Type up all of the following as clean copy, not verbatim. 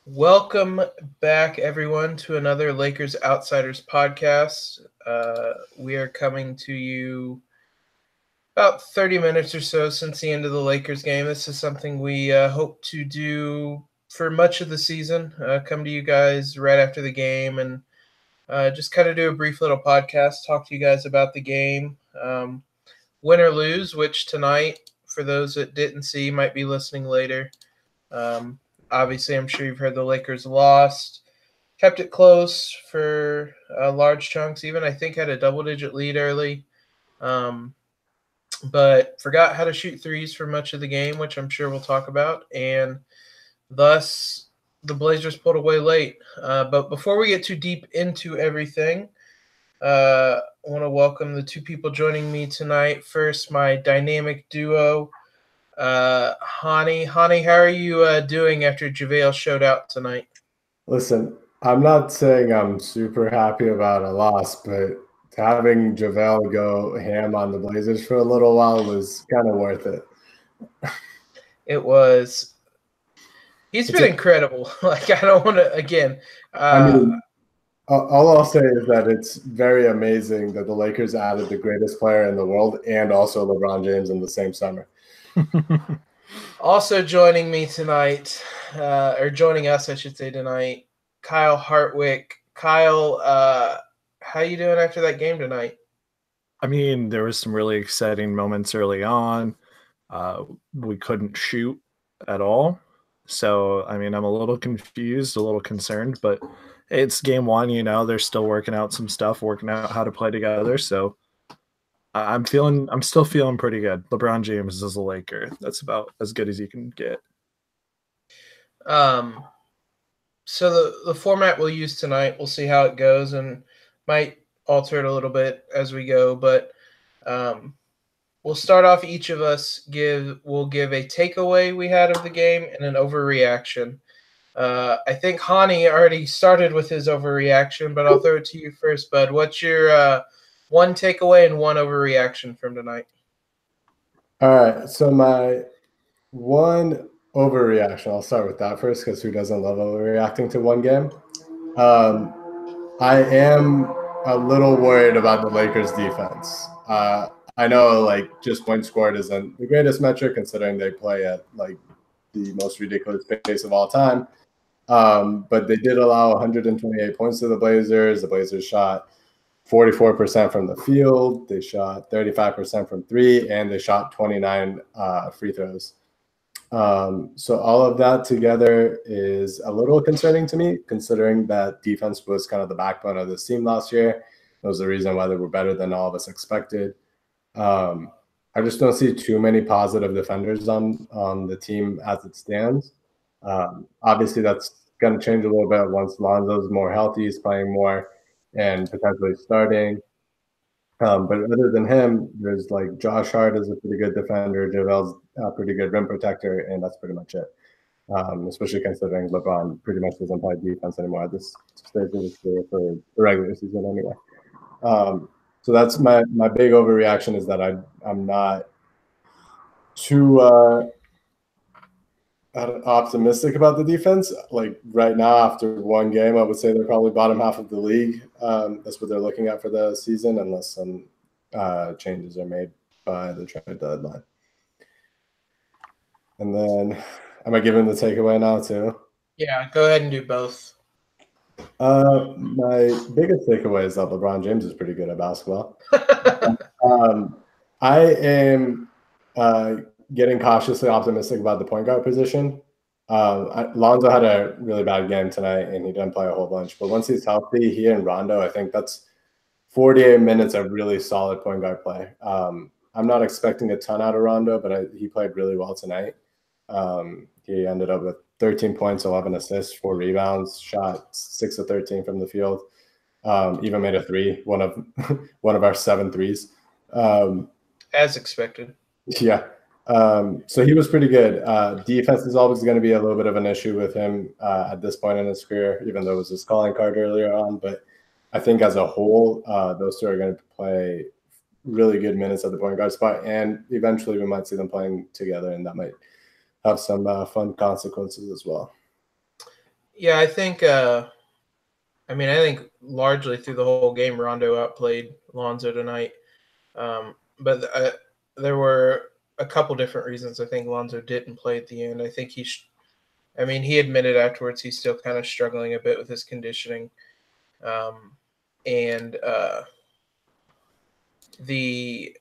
Welcome back, everyone, to another Lakers Outsiders podcast. We are coming to you about 30 minutes or so since the end of the Lakers game. This is something we hope to do for much of the season. Come to you guys right after the game and just kind of do a brief little podcast, talk to you guys about the game, win or lose, which tonight, for those that didn't see, might be listening later. Obviously, I'm sure you've heard the Lakers lost, kept it close for large chunks, even I think had a double-digit lead early, but forgot how to shoot threes for much of the game, which I'm sure we'll talk about, and thus the Blazers pulled away late. But before we get too deep into everything, I want to welcome the two people joining me tonight. First, my dynamic duo, Hani, how are you doing after JaVale showed out tonight? Listen, I'm not saying I'm super happy about a loss, but having JaVale go ham on the Blazers for a little while was kind of worth it. It was. He's been incredible. Like, I don't want to, again. All I'll say is that it's very amazing that the Lakers added the greatest player in the world and also LeBron James in the same summer. Also joining me tonight, or joining us, I should say, tonight, Kyle Hartwick. Kyle, how you doing after that game tonight? I mean, there was some really exciting moments early on. We couldn't shoot at all. So, I mean, I'm a little confused, a little concerned, but it's game one, they're still working out some stuff, working out how to play together. So I'm still feeling pretty good. LeBron James is a Laker. That's about as good as you can get. So the format we'll use tonight, we'll see how it goes and might alter it a little bit as we go, but we'll start off. Each of us will give a takeaway we had of the game and an overreaction. I think Hani already started with his overreaction, but I'll throw it to you first, bud. What's your one takeaway and one overreaction from tonight? All right, so my one overreaction, I'll start with that first because who doesn't love overreacting to one game? I am a little worried about the Lakers defense. I know just points scored isn't the greatest metric considering they play at the most ridiculous pace of all time. But they did allow 128 points to the Blazers. The Blazers shot 44% from the field. They shot 35% from three, and they shot 29 free throws. So all of that together is a little concerning to me, considering that defense was kind of the backbone of this team last year. That was the reason why they were better than all of us expected. I just don't see too many positive defenders on the team as it stands. Obviously, that's going to change a little bit once Lonzo's more healthy, he's playing more, and potentially starting. But other than him, there's Josh Hart is a pretty good defender, JaVale's a pretty good rim protector, and that's pretty much it. Especially considering LeBron pretty much doesn't play defense anymore at this stage of his career for the regular season anyway. So that's my big overreaction, is that I'm not too optimistic about the defense. Like right now, after one game, I would say they're probably bottom half of the league. That's what they're looking at for the season, unless some changes are made by the trade deadline. And then, am I giving the takeaway now too? Yeah, go ahead and do both. My biggest takeaway is that LeBron James is pretty good at basketball. I am getting cautiously optimistic about the point guard position. Lonzo had a really bad game tonight, and he didn't play a whole bunch. But once he's healthy, he and Rondo, I think that's 48 minutes of really solid point guard play. I'm not expecting a ton out of Rondo, but he played really well tonight. He ended up with 13 points, 11 assists, 4 rebounds, shot 6 of 13 from the field. Even made a three, one of our 7 threes. As expected. Yeah. So he was pretty good. Defense is always going to be a little bit of an issue with him at this point in his career, even though it was his calling card earlier on. But I think as a whole, those two are going to play really good minutes at the point guard spot. And eventually we might see them playing together, and that might have some fun consequences as well. Yeah, I think. I think largely through the whole game, Rondo outplayed Lonzo tonight. But there were a couple different reasons I think Lonzo didn't play at the end. I think he admitted afterwards he's still kind of struggling a bit with his conditioning. And the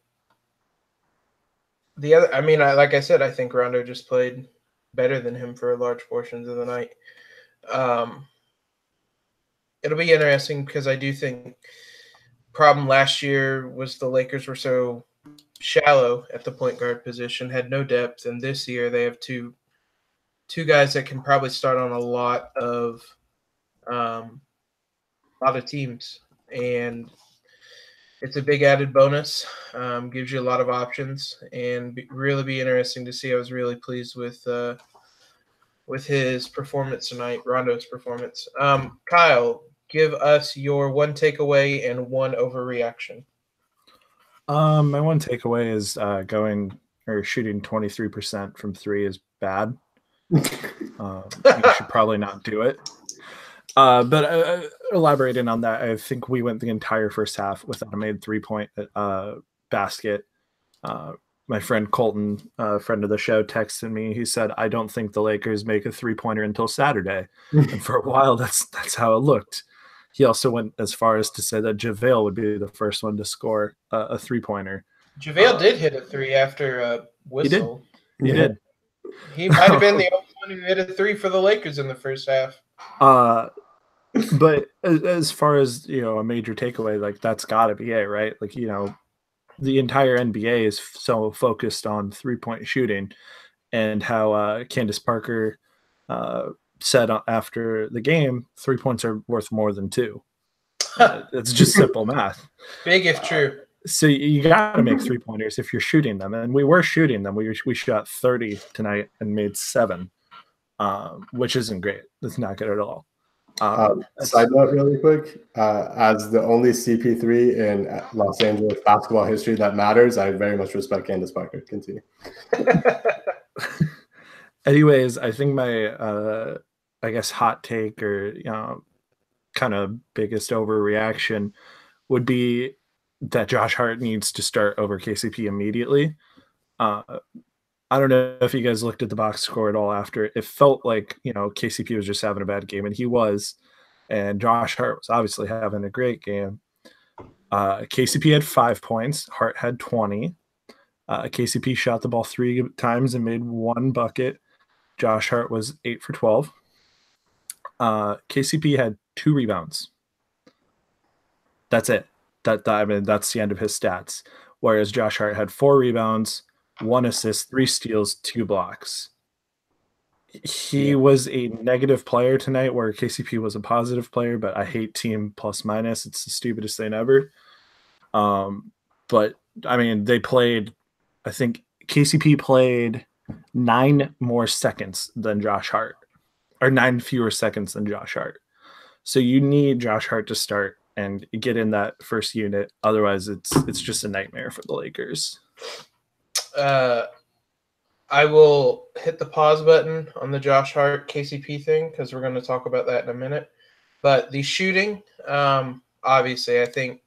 other, like I said, I think Rondo just played better than him for large portions of the night. It'll be interesting because I do think problem last year was the Lakers were so shallow at the point guard position, had no depth, and this year they have two guys that can probably start on a lot of teams, and it's a big added bonus. Gives you a lot of options, and really be interesting to see. I was really pleased with his performance tonight, Rondo's performance. Kyle, give us your one takeaway and one overreaction. My one takeaway is shooting 23% from three is bad. You should probably not do it. But elaborating on that, I think we went the entire first half without a made 3-point basket. My friend Colton, friend of the show, texted me. He said, "I don't think the Lakers make a 3-pointer until Saturday." And for a while, that's how it looked. He also went as far as to say that JaVale would be the first one to score a 3-pointer. JaVale did hit a 3 after a whistle. He did. He might have been the only one who hit a 3 for the Lakers in the first half. But as far as, a major takeaway, like that's got to be it, right? Like, the entire NBA is so focused on 3-point shooting, and how Candace Parker said after the game, 3 points are worth more than 2. It's just simple math. Big if true. So you got to make 3-pointers if you're shooting them, and we were shooting them. We shot 30 tonight and made 7, which isn't great. That's not good at all. Side note really quick, as the only CP3 in Los Angeles basketball history that matters, I very much respect Candace Parker. Continue. Anyways, I think my hot take or kind of biggest overreaction would be that Josh Hart needs to start over KCP immediately. I don't know if you guys looked at the box score at all after. It felt like, KCP was just having a bad game, and he was. And Josh Hart was obviously having a great game. KCP had 5 points. Hart had 20. KCP shot the ball 3 times and made 1 bucket. Josh Hart was 8 for 12. KCP had 2 rebounds. That's it. That's the end of his stats. Whereas Josh Hart had 4 rebounds, 1 assist, 3 steals, 2 blocks. He was a negative player tonight, where KCP was a positive player, but I hate team plus minus. It's the stupidest thing ever. But they played, I think KCP played 9 more seconds than Josh Hart, or 9 fewer seconds than Josh Hart. So you need Josh Hart to start and get in that first unit. Otherwise, it's just a nightmare for the Lakers. I will hit the pause button on the Josh Hart KCP thing because we're going to talk about that in a minute. But the shooting, obviously, I think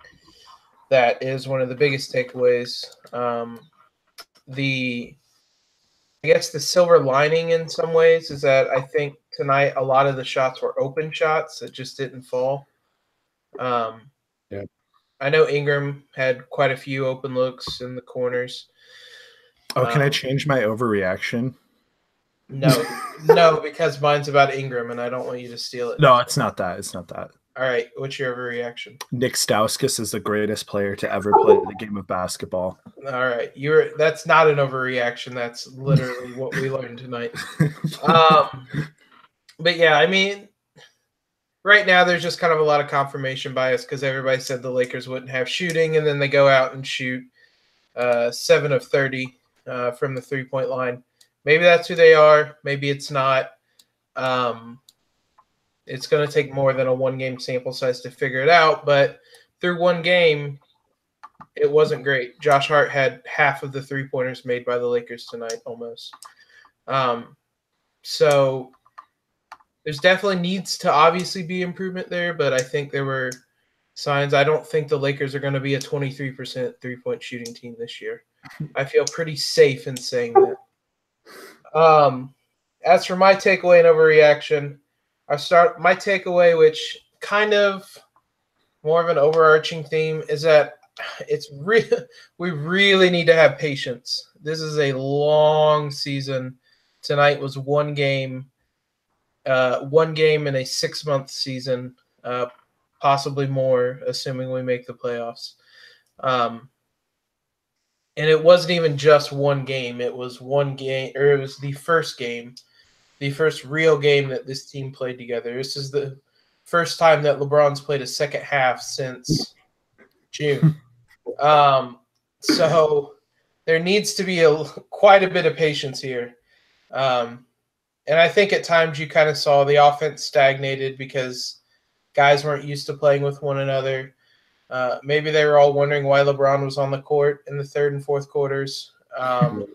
that is one of the biggest takeaways. The silver lining in some ways is that I think tonight a lot of the shots were open shots that just didn't fall. Yeah. I know Ingram had quite a few open looks in the corners. Oh, can I change my overreaction? No, because mine's about Ingram, and I don't want you to steal it. No, it's not that. It's not that. All right, what's your overreaction? Nick Stauskas is the greatest player to ever play the game of basketball. All right, that's not an overreaction. That's literally what we learned tonight. But yeah, right now there's just kind of a lot of confirmation bias because everybody said the Lakers wouldn't have shooting, and then they go out and shoot 7 of 30 from the 3-point line. Maybe that's who they are. Maybe it's not. It's going to take more than a 1-game sample size to figure it out. But through 1 game, it wasn't great. Josh Hart had half of the 3-pointers made by the Lakers tonight, almost. So there's definitely needs to obviously be improvement there, but I think there were signs. I don't think the Lakers are going to be a 23% three-point shooting team this year. I feel pretty safe in saying that. As for my takeaway and overreaction, my takeaway, which kind of more of an overarching theme, is that we really need to have patience. This is a long season. Tonight was one game in a 6-month season, possibly more, assuming we make the playoffs. And it wasn't even just one game. It was one game, or it was the first game, the first real game that this team played together. This is the first time that LeBron's played a second half since June. So there needs to be quite a bit of patience here. And I think at times you kind of saw the offense stagnated because guys weren't used to playing with one another. Maybe they were all wondering why LeBron was on the court in the third and fourth quarters. But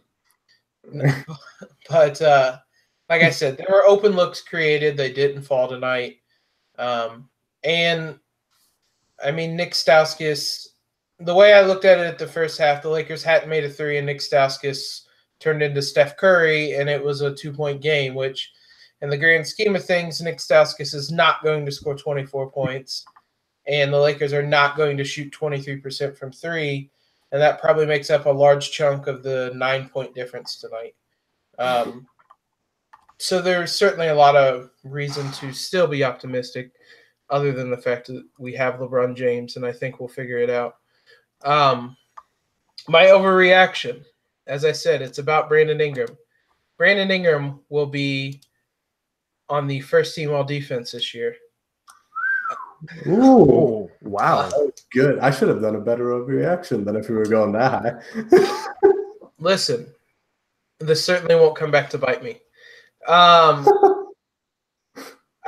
like I said, there were open looks created. They didn't fall tonight. And, I mean, Nick Stauskas, the way I looked at it at the first half, the Lakers hadn't made a three, and Nick Stauskas turned into Steph Curry, and it was a 2-point game, which in the grand scheme of things, Nick Stauskas is not going to score 24 points, and the Lakers are not going to shoot 23% from three, and that probably makes up a large chunk of the 9-point difference tonight. So there's certainly a lot of reason to still be optimistic, other than the fact that we have LeBron James, and I think we'll figure it out. My overreaction, as I said, it's about Brandon Ingram. Brandon Ingram will be on the first team all defense this year. Ooh, wow. That was good. I should have done a better overreaction than if we were going that high. Listen, this certainly won't come back to bite me. I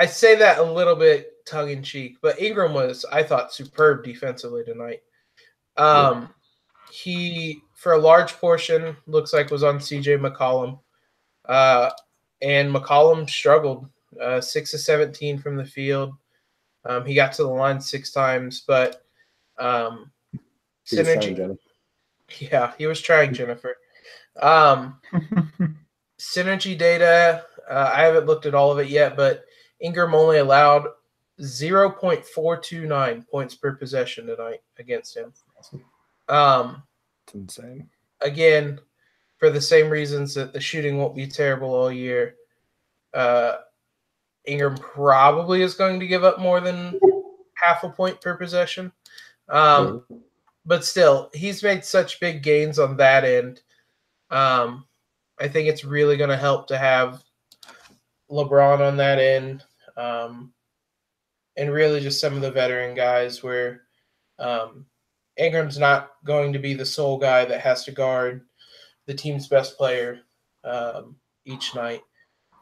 say that a little bit tongue-in-cheek, but Ingram was, I thought, superb defensively tonight. He, for a large portion, looks like was on C.J. McCollum. And McCollum struggled, 6 of 17 from the field. He got to the line 6 times, but synergy. Yeah, he was trying, Jennifer. Synergy data, I haven't looked at all of it yet, but Ingram only allowed 0.429 points per possession tonight against him. It's insane. Again, for the same reasons that the shooting won't be terrible all year, Ingram probably is going to give up more than half a point per possession. But still, he's made such big gains on that end. I think it's really going to help to have LeBron on that end, and really just some of the veteran guys where Ingram's not going to be the sole guy that has to guard the team's best player each night.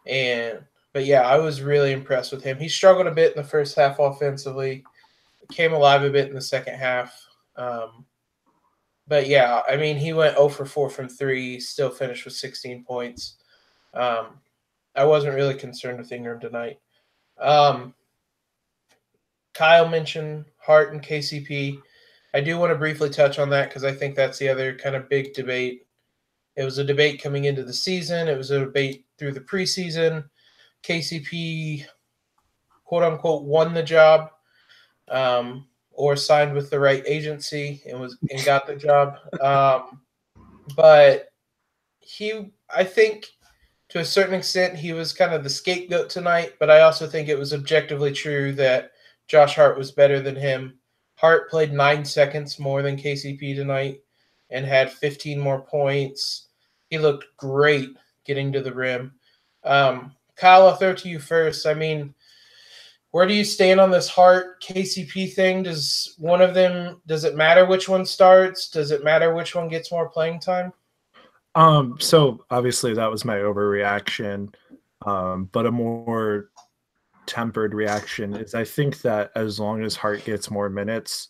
But yeah, I was really impressed with him. He struggled a bit in the first half offensively, came alive a bit in the second half. But yeah, I mean, he went 0 for 4 from 3, still finished with 16 points. I wasn't really concerned with Ingram tonight. Kyle mentioned Hart and KCP. I do want to briefly touch on that because I think that's the other kind of big debate. It was a debate coming into the season. It was a debate through the preseason. KCP, quote unquote, won the job, or signed with the right agency and got the job. But I think to a certain extent, he was kind of the scapegoat tonight. But I also think it was objectively true that Josh Hart was better than him. Hart played 9 seconds more than KCP tonight and had 15 more points. He looked great getting to the rim. Kyle, I'll throw it to you first. I mean, where do you stand on this Hart KCP thing? Does it matter which one starts? Does it matter which one gets more playing time? So obviously that was my overreaction, but a more tempered reaction is I think that as long as Hart gets more minutes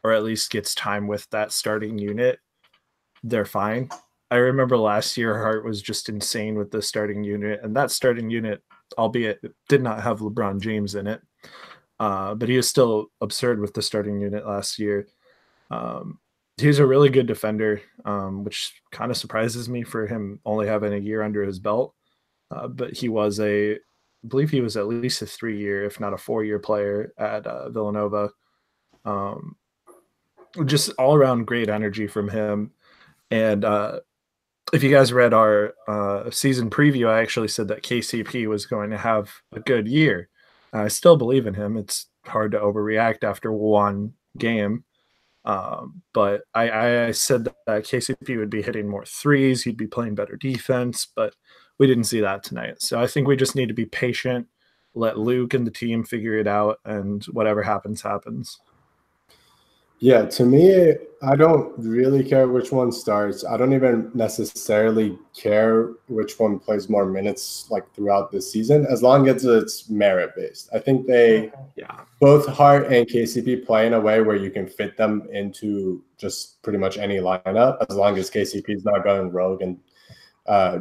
or at least gets time with that starting unit, they're fine. I remember last year Hart was just insane with the starting unit, and that starting unit, albeit did not have LeBron James in it, but he was still absurd with the starting unit last year. He's a really good defender, which kind of surprises me for him only having a year under his belt. But I believe he was at least a 3-year, if not a 4-year player at Villanova. Um, just all around great energy from him. And if you guys read our season preview, I actually said that KCP was going to have a good year. I still believe in him. It's hard to overreact after one game. But I said that KCP would be hitting more threes. He'd be playing better defense, but we didn't see that tonight. So I think we just need to be patient, let Luke and the team figure it out, and whatever happens, happens. Yeah, to me, I don't really care which one starts. I don't even necessarily care which one plays more minutes like throughout the season, as long as it's merit based. I think both Hart and KCP play in a way where you can fit them into just pretty much any lineup, as long as KCP is not going rogue and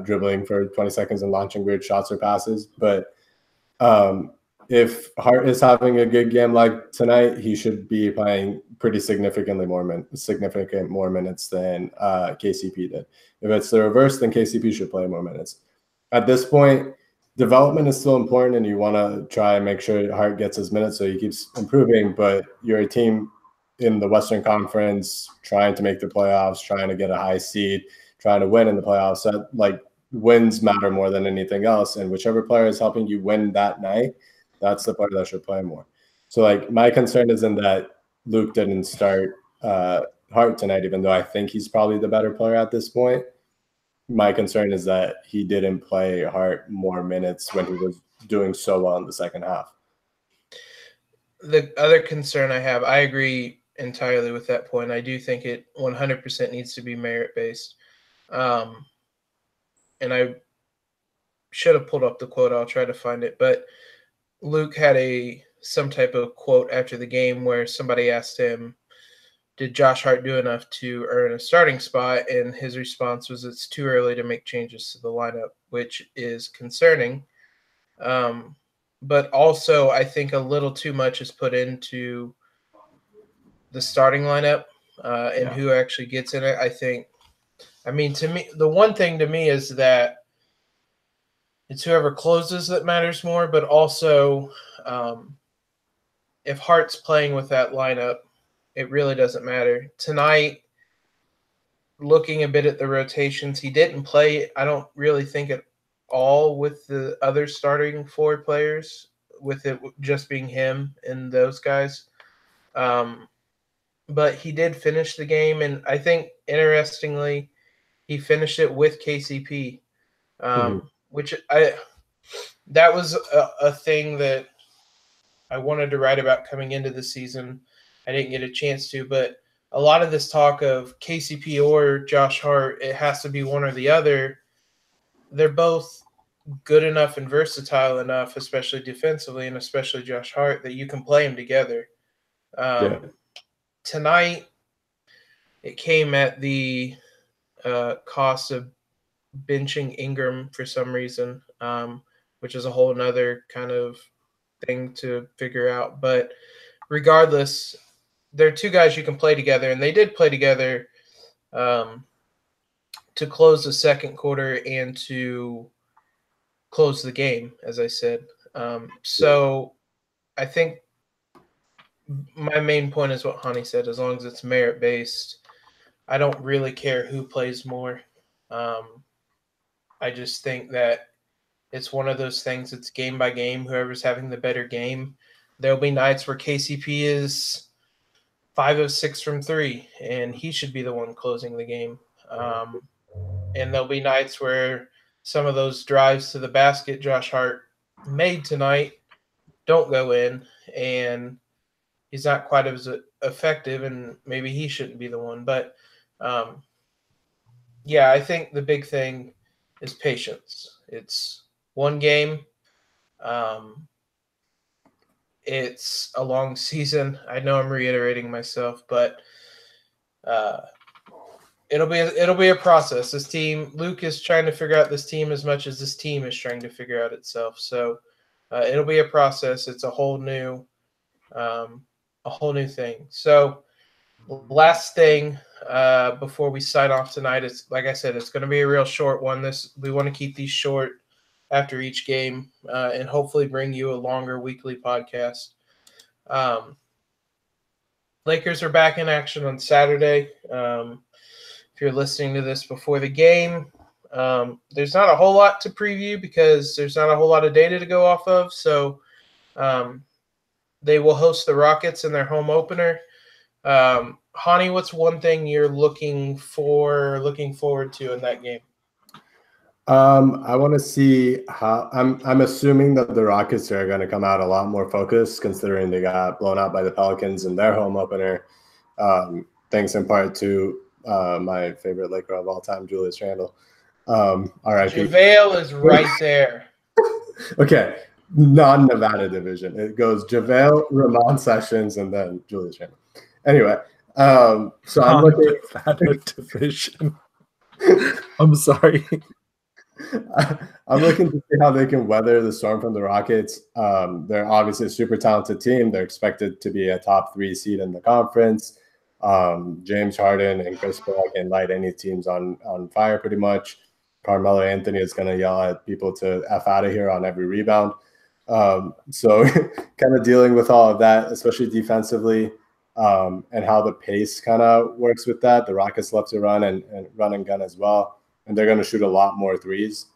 dribbling for 20 seconds and launching weird shots or passes. But if Hart is having a good game like tonight, he should be playing pretty significant more minutes than KCP did. If it's the reverse, then KCP should play more minutes. At this point, development is still important, and you want to try and make sure Hart gets his minutes so he keeps improving. But you're a team in the Western Conference trying to make the playoffs, trying to get a high seed, trying to win in the playoffs. So, like, wins matter more than anything else, and whichever player is helping you win that night, that's the player that should play more. So, like, my concern isn't that Luke didn't start Hart tonight, even though I think he's probably the better player at this point. My concern is that he didn't play Hart more minutes when he was doing so well in the second half. The other concern I have, I agree entirely with that point. I do think it 100% needs to be merit-based. And I should have pulled up the quote. I'll try to find it. But Luke had some type of quote after the game where somebody asked him, did Josh Hart do enough to earn a starting spot? And his response was, it's too early to make changes to the lineup, which is concerning. But also, I think a little too much is put into the starting lineup and who actually gets in it. To me, the one thing to me is that it's whoever closes that matters more, but also if Hart's playing with that lineup, it really doesn't matter. Tonight, looking a bit at the rotations, he didn't play, I don't really think at all with the other starting 4 players, with it just being him and those guys. But he did finish the game, and I think, interestingly, he finished it with KCP, which that was a thing that I wanted to write about coming into the season. I didn't get a chance to, but a lot of this talk of KCP or Josh Hart, it has to be one or the other. They're both good enough and versatile enough, especially defensively, and especially Josh Hart, that you can play them together. Tonight, it came at the cost of benching Ingram for some reason, which is a whole nother kind of thing to figure out. But regardless, they're 2 guys you can play together, and they did play together to close the second quarter and to close the game, as I said. So I think my main point is what Hani said. As long as it's merit-based, I don't really care who plays more. I just think that it's one of those things. It's game by game. Whoever's having the better game. There'll be nights where KCP is 5 of 6 from 3, and he should be the one closing the game. And there'll be nights where some of those drives to the basket Josh Hart made tonight don't go in, and he's not quite as effective, and maybe he shouldn't be the one. But, I think the big thing is patience. It's one game. It's a long season. I know I'm reiterating myself, but it'll be a process. This team, Luke is trying to figure out this team as much as this team is trying to figure out itself. So it'll be a process. It's a whole new thing. So last thing before we sign off tonight, is like I said, it's going to be a real short one. We want to keep these short after each game and hopefully bring you a longer weekly podcast. Lakers are back in action on Saturday. If you're listening to this before the game, there's not a whole lot to preview because there's not a whole lot of data to go off of. So they will host the Rockets in their home opener. Hani, what's one thing you're looking forward to in that game? I want to see how I'm assuming that the Rockets are going to come out a lot more focused, considering they got blown out by the Pelicans in their home opener. Thanks in part to my favorite Laker of all time, Julius Randle. R.I.P. JaVale is right there. Okay, non-Nevada division. It goes JaVale, Ramon Sessions, and then Julius Randle. Anyway, so I'm looking Nevada division. I'm sorry. I'm looking to see how they can weather the storm from the Rockets. They're obviously a super talented team. They're expected to be a top 3 seed in the conference. James Harden and Chris Paul can light any teams on fire pretty much. Carmelo Anthony is going to yell at people to F out of here on every rebound. So kind of dealing with all of that, especially defensively, and how the pace kind of works with that. The Rockets love to run and run and gun as well. And they're going to shoot a lot more threes.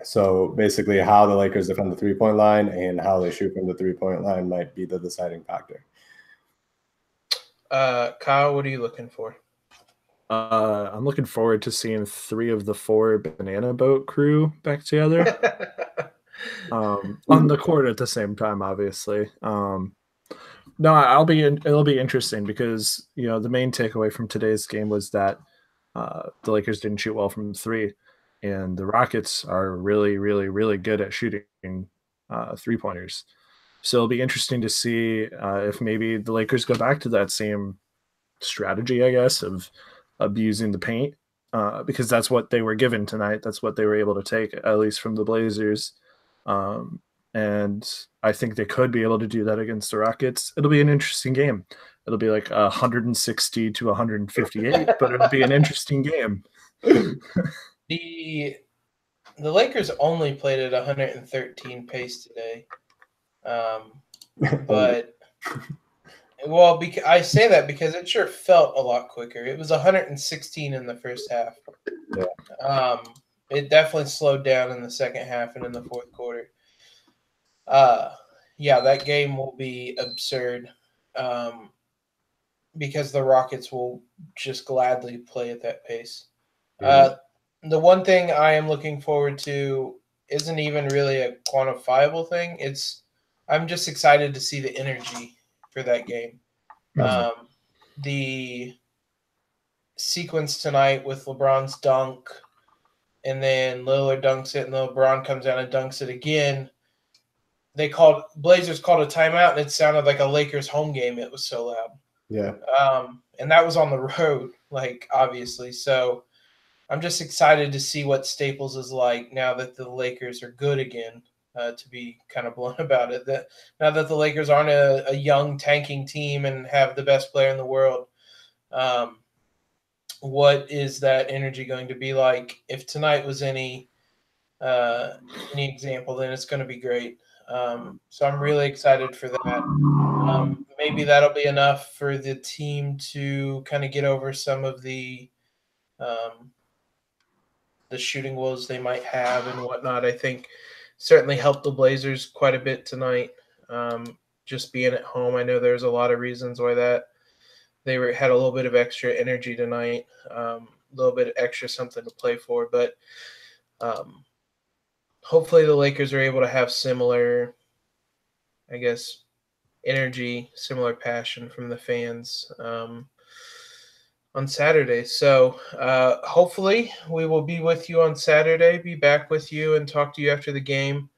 So basically how the Lakers defend the three-point line and how they shoot from the three-point line might be the deciding factor. Kyle, what are you looking for? I'm looking forward to seeing 3 of the 4 banana boat crew back together on the court at the same time, obviously. No, it'll be interesting because, the main takeaway from today's game was that the Lakers didn't shoot well from 3, and the Rockets are really, really, really good at shooting 3-pointers. So it'll be interesting to see if maybe the Lakers go back to that same strategy, I guess, of abusing the paint because that's what they were given tonight. That's what they were able to take, at least from the Blazers. And I think they could be able to do that against the Rockets. It'll be an interesting game. It'll be like 160 to 158, but it'll be an interesting game. The Lakers only played at 113 pace today. But I say that because it sure felt a lot quicker. It was 116 in the first half. Yeah. It definitely slowed down in the second half and in the fourth quarter. Yeah, that game will be absurd. Because the Rockets will just gladly play at that pace. The one thing I am looking forward to isn't even really a quantifiable thing. I'm just excited to see the energy for that game. The sequence tonight with LeBron's dunk, and then Lillard dunks it, and LeBron comes down and dunks it again. Blazers called a timeout, and it sounded like a Lakers home game. It was so loud. Yeah. And that was on the road, obviously. So I'm just excited to see what Staples is like now that the Lakers are good again, to be kind of blunt about it. That now that the Lakers aren't a young tanking team and have the best player in the world, what is that energy going to be like? If tonight was any example, then it's going to be great. So I'm really excited for that. Maybe that'll be enough for the team to kind of get over some of the shooting woes they might have and whatnot. I think certainly helped the Blazers quite a bit tonight. Just being at home, I know there's a lot of reasons why that they had a little bit of extra energy tonight, a little bit extra something to play for. But hopefully the Lakers are able to have similar, I guess, energy, similar passion from the fans on Saturday. So hopefully we will be with you on Saturday, be back with you and talk to you after the game.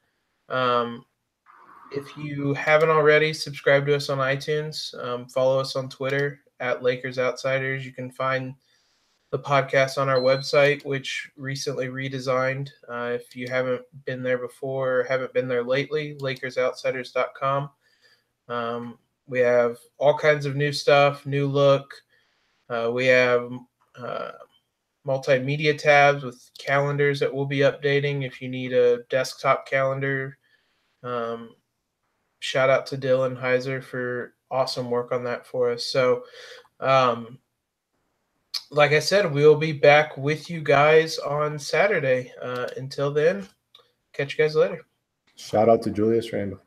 If you haven't already, subscribe to us on iTunes, follow us on Twitter at Lakers Outsiders. You can find the podcast on our website, which recently redesigned. If you haven't been there before or haven't been there lately, LakersOutsiders.com. We have all kinds of new stuff, new look. We have multimedia tabs with calendars that we'll be updating if you need a desktop calendar. Shout out to Dylan Heiser for awesome work on that for us. So, like I said, we'll be back with you guys on Saturday. Until then, catch you guys later. Shout out to Julius Randle.